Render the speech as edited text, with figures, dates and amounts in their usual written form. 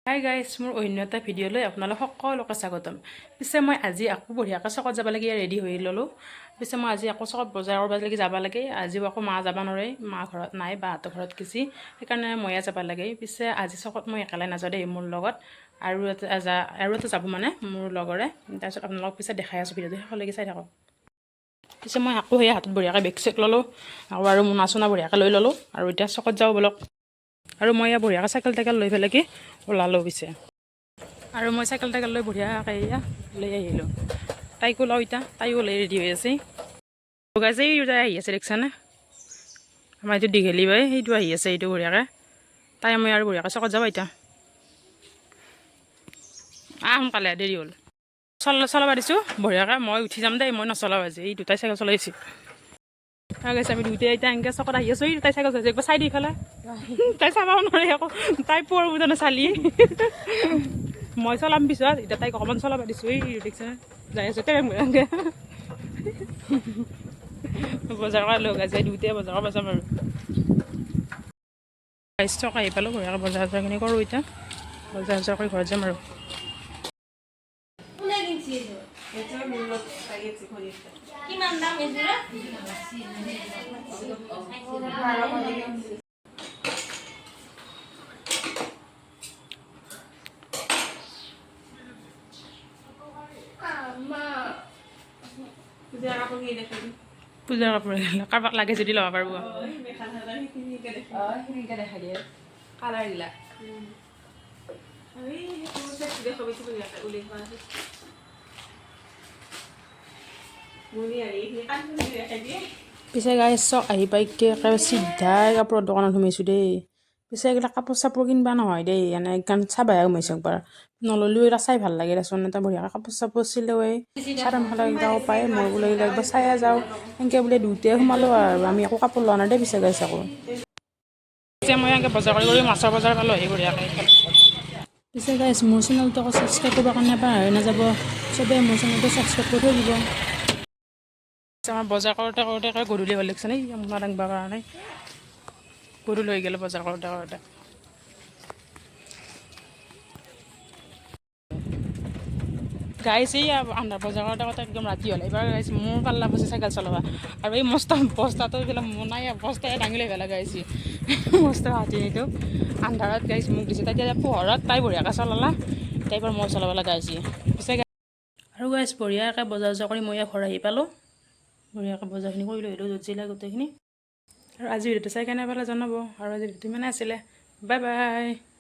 Hi guys, মোৰ অন্য এটা ভিডিঅ'লৈ আপোনালোক সকলোকে স্বাগতম। পিছে মই আজি আকৌ বঢ়িয়াকৈ চকত যাব লাগে, ৰেডি হৈ ল'লোঁ। পিছে মই আজি আকৌ চকত বজাৰ কৰিব যাব লাগে। আজিও আকৌ মা যাব নোৱাৰে, মা ঘৰত নাই, বাহঁতৰ ঘৰত গৈছি, সেইকাৰণে ময়ে যাব লাগে। পিছে আজি চকত মই একেলাই নাযাওঁ দেই, মোৰ লগত আৰু এটা যাব মানে মোৰ লগৰে। তাৰপিছত আপোনালোকক পিছে দেখাই আছোঁ, ভিডিঅ'টো শেষলৈকে চাই থাকক। পিছে মই আকৌ সেই হাতত বঢ়িয়াকৈ বেগ চেগ ল'লোঁ আৰু মোনা চোনা বঢ়িয়াকৈ লৈ ল'লোঁ আৰু এতিয়া চকত যাওঁ ব'লক। আৰু মই ইয়াত বঢ়িয়াকৈ চাইকেল টাইকেল লৈ পেলাই কি ওলালোঁ পিছে। আৰু মই চাইকেল টাইকেল লৈ বঢ়িয়াকৈ লৈ আহিলোঁ। তাইকো লওঁ এতিয়া, তাইও ওলাই ৰেডি হৈ আছে। লগাইছে এই আহি আছে দেখিছানে, আমাৰ এইটো দীঘলী বাই সেইটো আহি আছে, এইটো বঢ়িয়াকৈ। তাই মই আৰু বঢ়িয়াকৈ চকত যাওঁ এতিয়া। সোনকালে দেৰি হ'ল। চলাব দিছোঁ বঢ়িয়াকৈ, মই উঠি যাম দেই, মই নচলাওঁ আজি। এই দুটাই চাইকেল চলাইছে। গৈছে আমি দুইটাই এতিয়া এনেকৈ চকত আহি আছোঁ। তাই চাইকেল চলাইছে, একবাৰ চাই দি পেলাই তাই চাবাও নোৱাৰে আকৌ, তাই পোৱাৰ বুজানে চালি। মই চলাম পিছত, এতিয়া তাইক অকণমান চলাব দিছোঁ। এই দেখিছেনে যাই আছে তেনেকৈ বজাৰ কৰা লগ আছে, দুয়োটাই বজাৰ কৰিব যাম আৰু। চক আহি পালোঁ, বঢ়িয়াকৈ বজাৰ চজাৰখিনি কৰোঁ এতিয়া। বজাৰ চজাৰ কৰি ঘৰত যাম আৰু। কিমান দাম এযোৰা? পূজাৰ কাপোৰ কাৰোবাক লাগে যদি ল'ব পাৰিব। কালাৰ দিলা পিছে গাই চক আহি পাই একেবাৰে চিধাই কাপোৰৰ দোকানত সোমাইছোঁ দেই। পিছে এইবিলাক কাপোৰ চাপোৰ কিনবা নহয় দেই, এনে গান চাবাহে সোমাইছোঁ একবাৰ। নল'লেও এটা চাই ভাল লাগে দেচোন, এটা বঢ়িয়াকৈ কাপোৰ চাপোৰ চিলাই চাদৰ মেখেলা এইবিলাকো পায়। মই বোলে এইবিলাক একবাৰ চাই যাওঁ, সেনেকৈ বোলে দুয়োটাই সোমালোঁ আৰু। আমি একো কাপোৰ লোৱা নাই দেই পিছে গাইছ আকৌ। পিছে মই এনেকৈ বজাৰ কৰি মাছৰ বজাৰ পালোঁ আহি বঢ়িয়াকৈ। পিছে গাইছ মোৰ চেনেলটো আকৌ ছাবস্ক্ৰাইব কৰিবৰ কাৰণে পাহৰি নাযাব, চবেই মোৰ চেনেলটো ছাবস্ক্ৰাইব কৰি থৈ দিব। আমাৰ বজাৰ কৰোঁতে গধূলি হ'ল দেখিছেনে, মোনা দাঙিবৰ কাৰণে গধূলি হৈ গ'ল বজাৰ কৰোঁতে। গাইছে আন্ধাৰ বজাৰ কৰোঁতে একদম ৰাতি হ'ল। এইবাৰ গাইছে মোৰ পাল্লা বসে চাইকেল চলাবা, আৰু এই মস্ত বস্তাটো এইবিলাক মোনাই বস্তাই দাঙি লৈ পেলাই গাইছে মস্ত হাতী নিটো আন্ধাৰত গাইছে মোক দিছে। তেতিয়া পোহৰত তাই বঢ়িয়াকৈ চলালা, তাইবাৰ মই চলাব লগা হৈছে। পিছে আৰু গাইছ বঢ়িয়াকৈ বজাৰ চজাৰ কৰি মই ঘৰ আহি পালোঁ। বঢ়িয়াকৈ বজাৰখিনি কৰি লৈ আহিলোঁ, য'ত জিলা গোটেইখিনি। আৰু আজি ভিডিঅ'টো চাই কেনে পালে জনাব, আৰু আজি ভিডিঅ'টো ইমানে আছিলে। Bye bye.